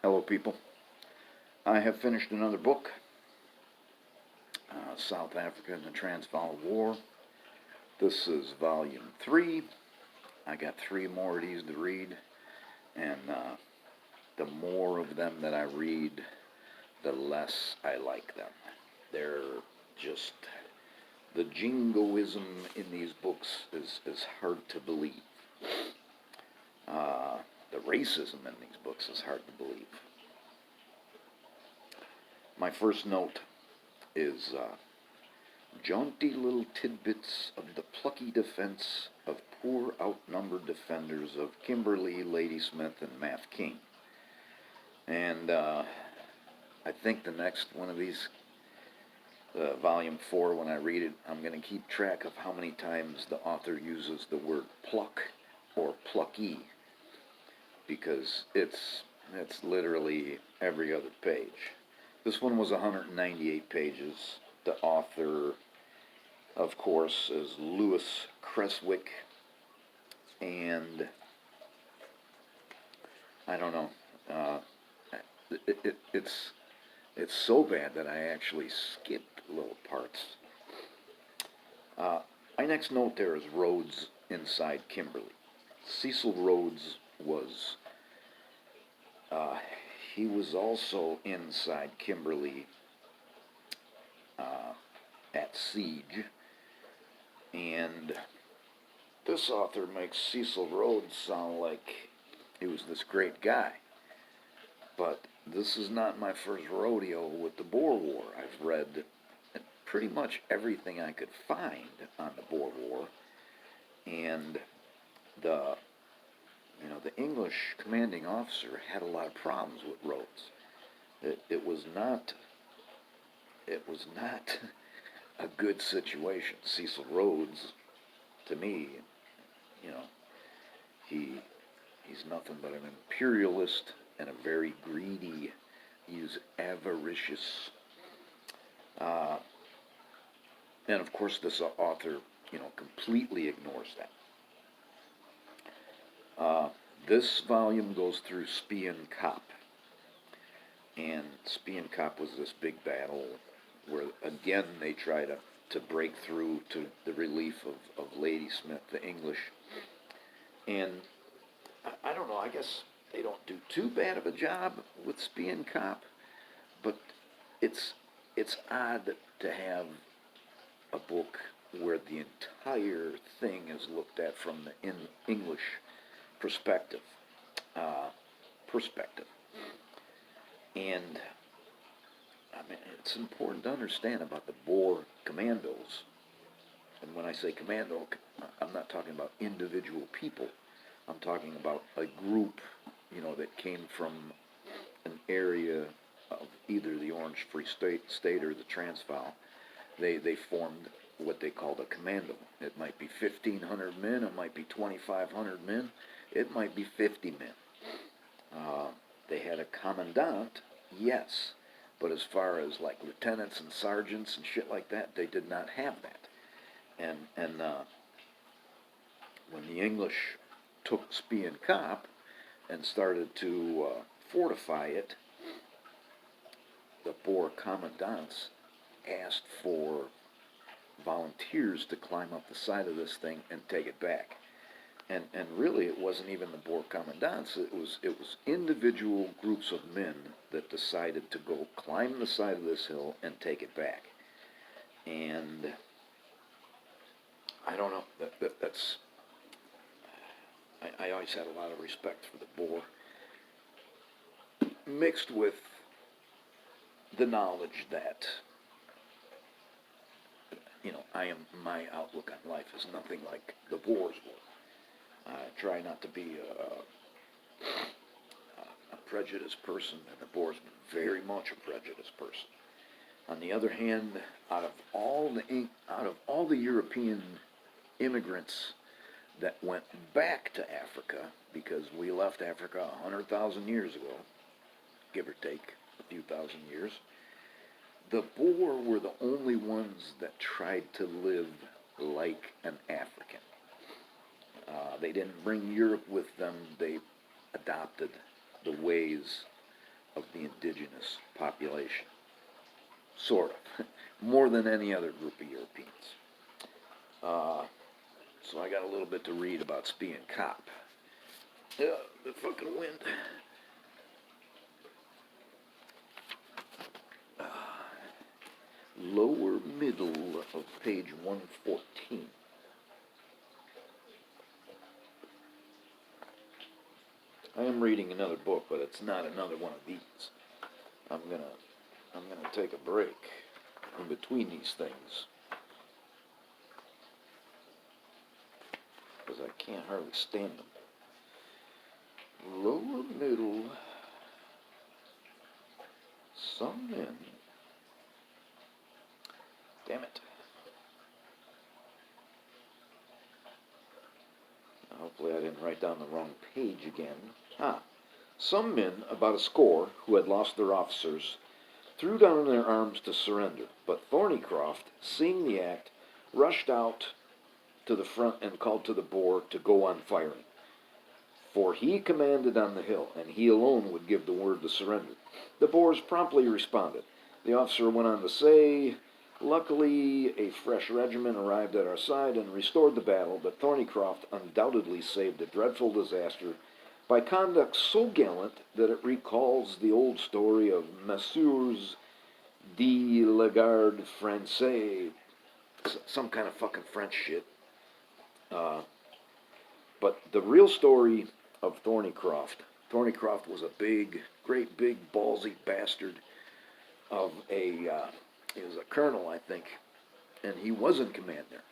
Hello, people. I have finished another book, South Africa and the Transvaal War. This is volume 3. I got 3 more of these to read, and the more of them that I read, the less I like them. They're just, the jingoism in these books is hard to believe. The racism in these books is hard to believe. My first note is jaunty little tidbits of the plucky defense of poor outnumbered defenders of Kimberley, Ladysmith, and Math King. And I think the next one of these, volume 4, when I read it, I'm going to keep track of how many times the author uses the word pluck or plucky, because it's literally every other page. This one was 198 pages. The author, of course, is Lewis Creswick, and I don't know. It's so bad that I actually skipped little parts. My next note there is Rhodes inside Kimberley. Cecil Rhodes was he was also inside Kimberley at siege, and this author makes Cecil Rhodes sound like he was this great guy. But this is not my first rodeo with the Boer War. I've read pretty much everything I could find on the Boer War, and the English commanding officer had a lot of problems with Rhodes. It was not a good situation. Cecil Rhodes, to me, he's nothing but an imperialist and a very greedy. He's avaricious, and of course this author, completely ignores that. This volume goes through Spion Kop, and Spion Kop was this big battle where, again, they try to break through to the relief of Ladysmith, the English. And I don't know, I guess they don't do too bad of a job with Spion Kop, but it's odd to have a book where the entire thing is looked at from the English perspective. And I mean, it's important to understand about the Boer commandos. And when I say commando, I'm not talking about individual people. I'm talking about a group, that came from an area of either the Orange Free State or the Transvaal. They formed what they called a commando. It might be 1,500 men, it might be 2,500 men, it might be 50 men. They had a commandant, yes, but as far as like lieutenants and sergeants and shit like that, they did not have that. And when the English took Spion Kop and started to fortify it, the Boer commandants asked for volunteers to climb up the side of this thing and take it back. And really, it wasn't even the Boer commandants. It was individual groups of men that decided to go climb the side of this hill and take it back. And I don't know. That's. I always had a lot of respect for the Boer, mixed with the knowledge that my outlook on life is nothing like the Boers were. I try not to be a prejudiced person, and the Boers were very much a prejudiced person. On the other hand, out of all the European immigrants that went back to Africa, because we left Africa 100,000 years ago, give or take a few thousand years, the Boer were the only ones that tried to live like an African. They didn't bring Europe with them. They adopted the ways of the indigenous population. Sort of. More than any other group of Europeans. So I got a little bit to read about Spee and Cop. The fucking wind. Lower middle of page 114. I am reading another book, but it's not another one of these. I'm gonna take a break in between these things, because I can't hardly stand them. Lower middle. Some men. Damn it. Hopefully I didn't write down the wrong page again. Some men, about a score, who had lost their officers, threw down their arms to surrender, but Thornycroft, seeing the act, rushed out to the front and called to the Boer to go on firing. For he commanded on the hill, and he alone would give the word to surrender. The Boers promptly responded. The officer went on to say, luckily, a fresh regiment arrived at our side and restored the battle, but Thornycroft undoubtedly saved a dreadful disaster by conduct so gallant that it recalls the old story of Messieurs de la Garde Française, some kind of fucking French shit. But the real story of Thornycroft was a great big ballsy bastard of he was a colonel, I think, and he was in command there.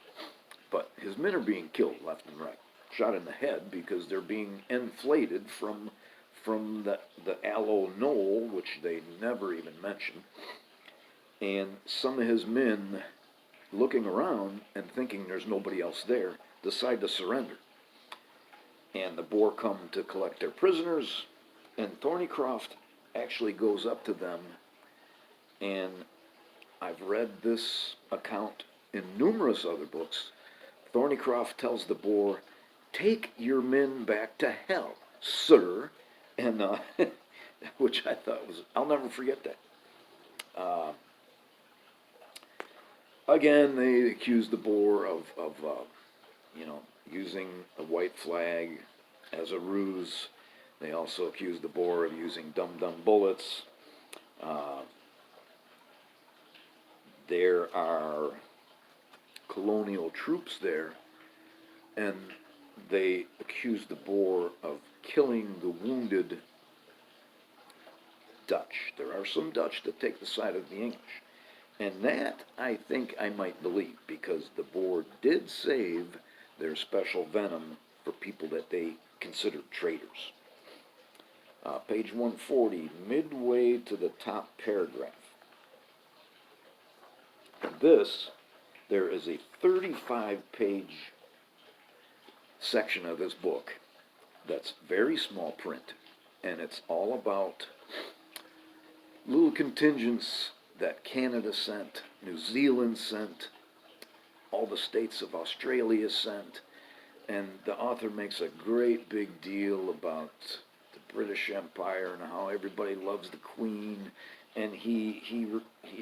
But his men are being killed left and right, shot in the head because they're being inflated from the Aloe Knoll, which they never even mention. And some of his men, looking around and thinking there's nobody else there, decide to surrender. And the Boer come to collect their prisoners, and Thornycroft actually goes up to them, and I've read this account in numerous other books. Thornycroft tells the Boer, "Take your men back to hell, sir," and which I thought was, I'll never forget that. Again, they accused the Boer of using a white flag as a ruse. They also accused the Boer of using dum-dum bullets. There are colonial troops there, and they accused the Boer of killing the wounded Dutch. There are some Dutch that take the side of the English. And that, I think I might believe, because the Boer did save their special venom for people that they considered traitors. Page 140, midway to the top paragraph. There is a 35-page section of this book that's very small print, and it's all about little contingents that Canada sent, New Zealand sent, all the states of Australia sent, and the author makes a great big deal about the British Empire and how everybody loves the Queen, and he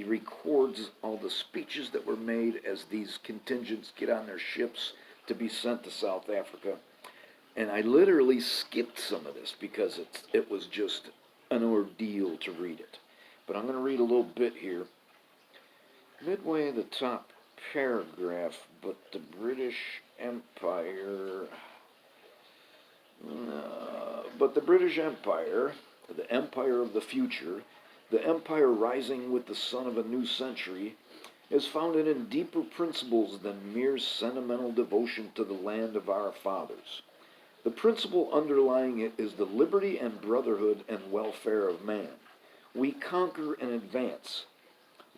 records all the speeches that were made as these contingents get on their ships to be sent to South Africa. And I literally skipped some of this because it was just an ordeal to read it. But I'm going to read a little bit here. Midway the top paragraph, but the British Empire, the empire of the future, the empire rising with the sun of a new century, is founded in deeper principles than mere sentimental devotion to the land of our fathers. The principle underlying it is the liberty and brotherhood and welfare of man. We conquer and advance.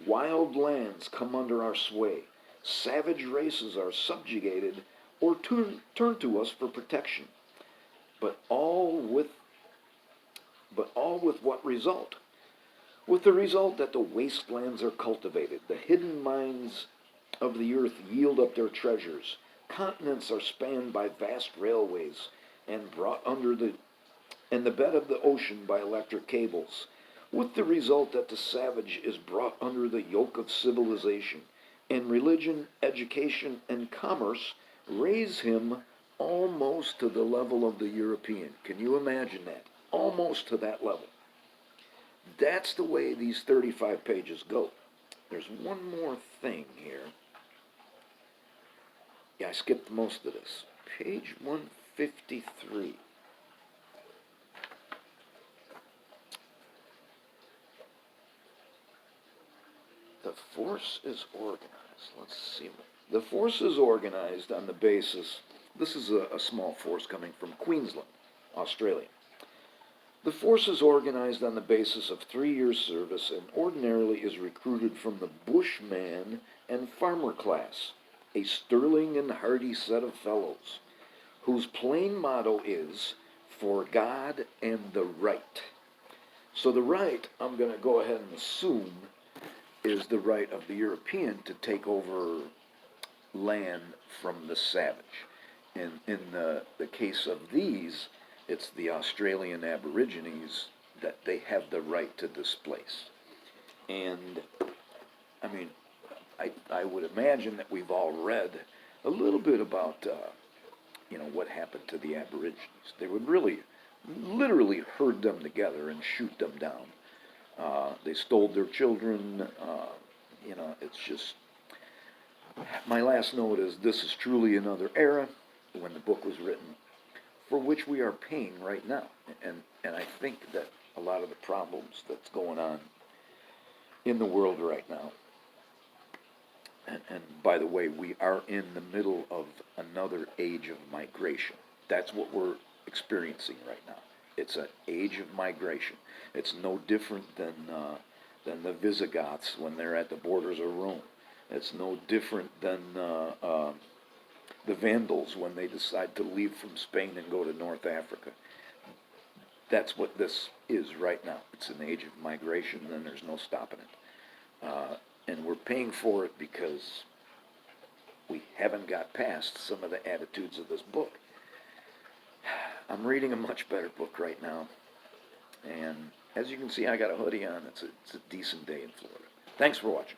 Wild lands come under our sway. Savage races are subjugated or turn to us for protection. But all with what result? With the result that the wastelands are cultivated, the hidden mines of the earth yield up their treasures, continents are spanned by vast railways and brought under the bed of the ocean by electric cables. with the result that the savage is brought under the yoke of civilization, and religion, education, and commerce raise him almost to the level of the European. Can you imagine that? Almost to that level. That's the way these 35 pages go. There's one more thing here. Yeah, I skipped most of this. Page 153. The force is organized. Let's see. The force is organized on the basis, this is a small force coming from Queensland, Australia. The force is organized on the basis of 3 years' service and ordinarily is recruited from the bushman and farmer class, a sterling and hardy set of fellows, whose plain motto is, for God and the right. So the right, I'm going to go ahead and assume, is the right of the European to take over land from the savage. And in the case of these, it's the Australian Aborigines that they have the right to displace. And, I mean, I would imagine that we've all read a little bit about, what happened to the Aborigines. They would really, literally herd them together and shoot them down. They stole their children. It's just, my last note is this is truly another era when the book was written for which we are paying right now. And I think that a lot of the problems that's going on in the world right now, and by the way, we are in the middle of another age of migration. That's what we're experiencing right now. It's an age of migration. It's no different than the Visigoths when they're at the borders of Rome. It's no different than the Vandals when they decide to leave from Spain and go to North Africa. That's what this is right now. It's an age of migration, and there's no stopping it. And we're paying for it because we haven't got past some of the attitudes of this book. I'm reading a much better book right now. And as you can see, I got a hoodie on. It's a decent day in Florida. Thanks for watching.